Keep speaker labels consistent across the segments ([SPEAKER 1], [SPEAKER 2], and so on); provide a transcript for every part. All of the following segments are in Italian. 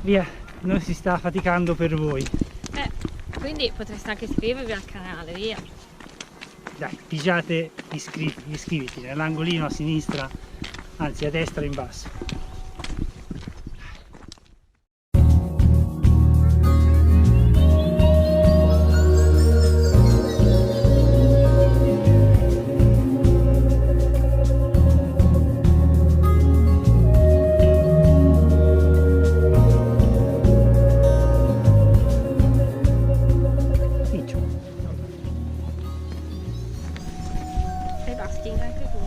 [SPEAKER 1] Via, non si sta faticando per voi.
[SPEAKER 2] Quindi potreste anche iscrivervi al canale, via.
[SPEAKER 1] Dai, pigiate, iscriviti nell'angolino a sinistra, anzi a destra in basso.
[SPEAKER 2] Sei basting anche tu?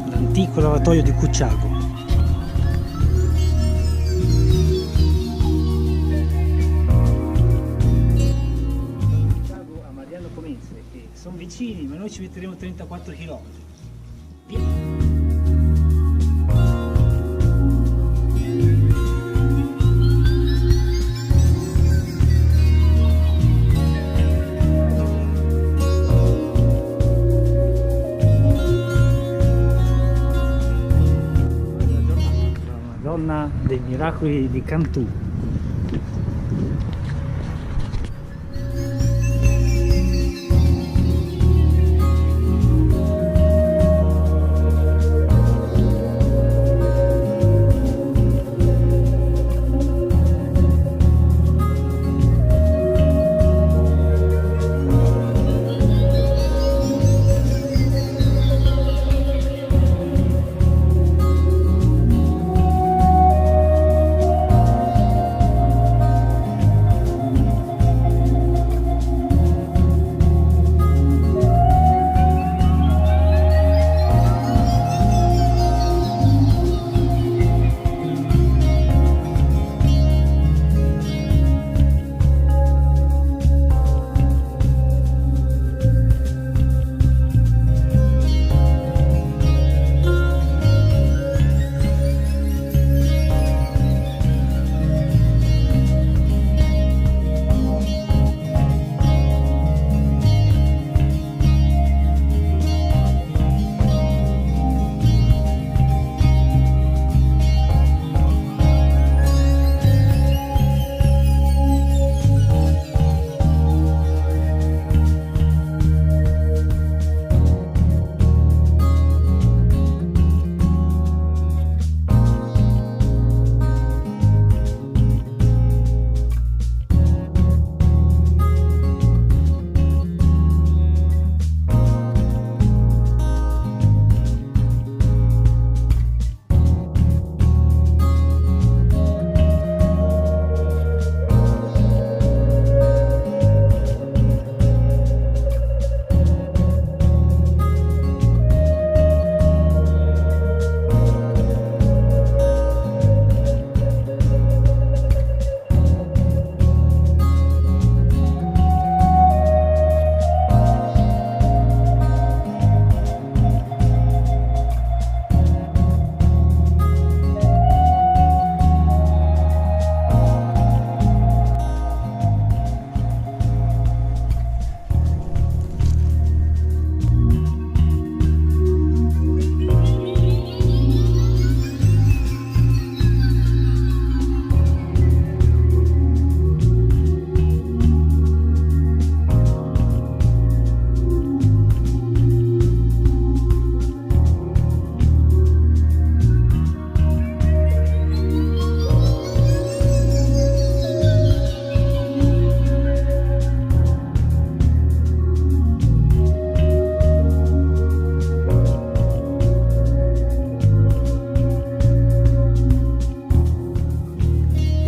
[SPEAKER 1] L'antico lavatoio di Cucciago. Cucciago a Mariano Comense, che sono vicini, ma noi ci metteremo 34 km. Madonna dei miracoli di Cantù.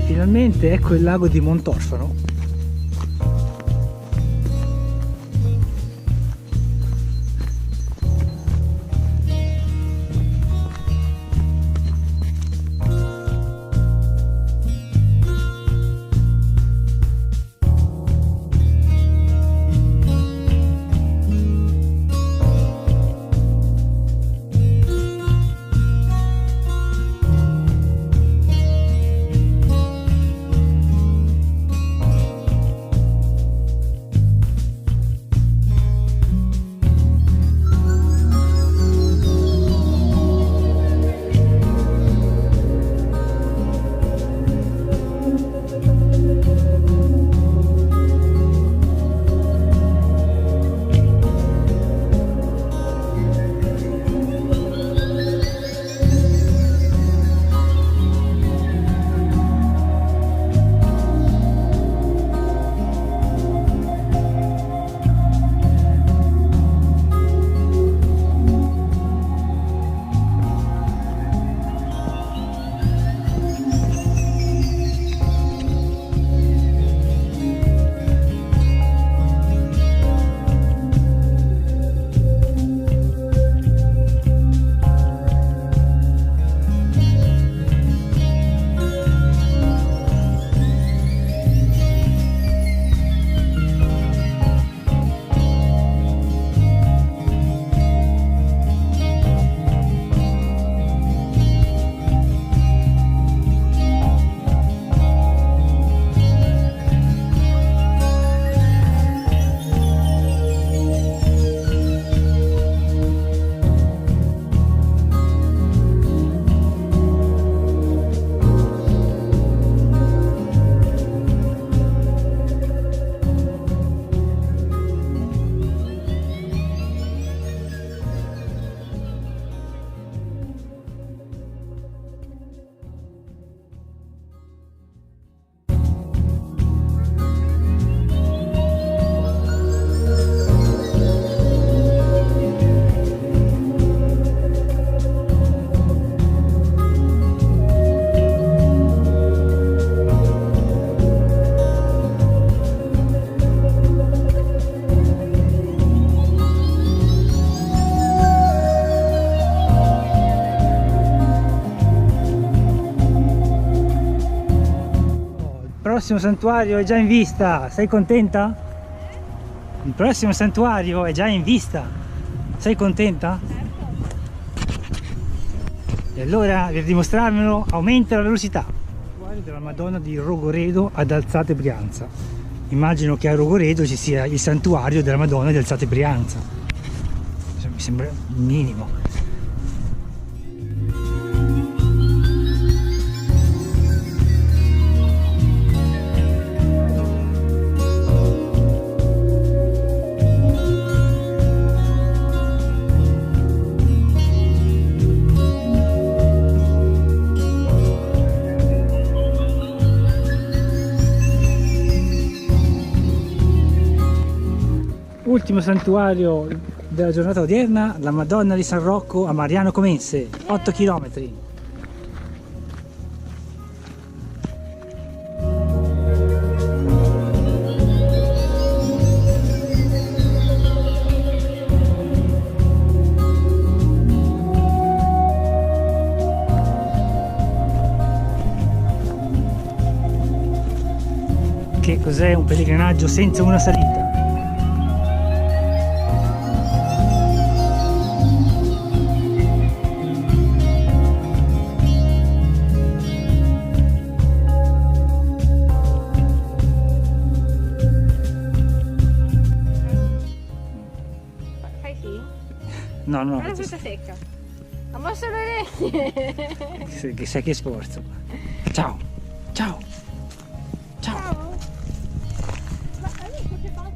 [SPEAKER 1] Finalmente ecco il lago di Montorfano. prossimo santuario è già in vista, sei contenta? Il prossimo santuario è già in vista, sei contenta? E allora, per dimostrarmelo, aumenta la velocità. Santuario della Madonna di Rogoredo ad Alzate Brianza. Immagino che a Rogoredo ci sia il santuario della Madonna di Alzate Brianza. Mi sembra il minimo. Ultimo santuario della giornata odierna, la Madonna di San Rocco a Mariano Comense, 8 km. Che cos'è un pellegrinaggio senza una salita? No, no,
[SPEAKER 2] Guarda questa secca. Abbassa le orecchie.
[SPEAKER 1] Sai che sforzo. Ciao, ciao, ciao.
[SPEAKER 2] Ciao. Ma amico che faccio?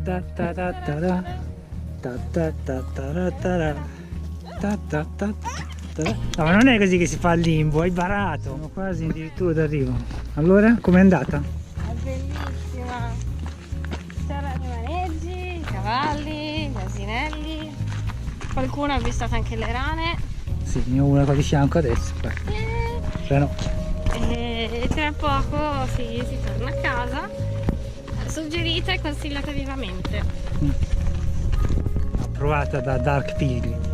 [SPEAKER 1] Ta ta ta ta ta ta ta ta ta ta. Ta ta ta ta. No, ma non è così che si fa il limbo, hai barato. Siamo quasi addirittura d'arrivo. Allora, com'è andata?
[SPEAKER 2] È bellissima. C'erano i maneggi, i cavalli, gli asinelli. Qualcuno ha avvistato anche le rane.
[SPEAKER 1] Sì, ne ho una qua di fianco adesso. Però
[SPEAKER 2] E tra poco si torna a casa. Suggerita e consigliata vivamente.
[SPEAKER 1] approvata da Dark Pilgrim.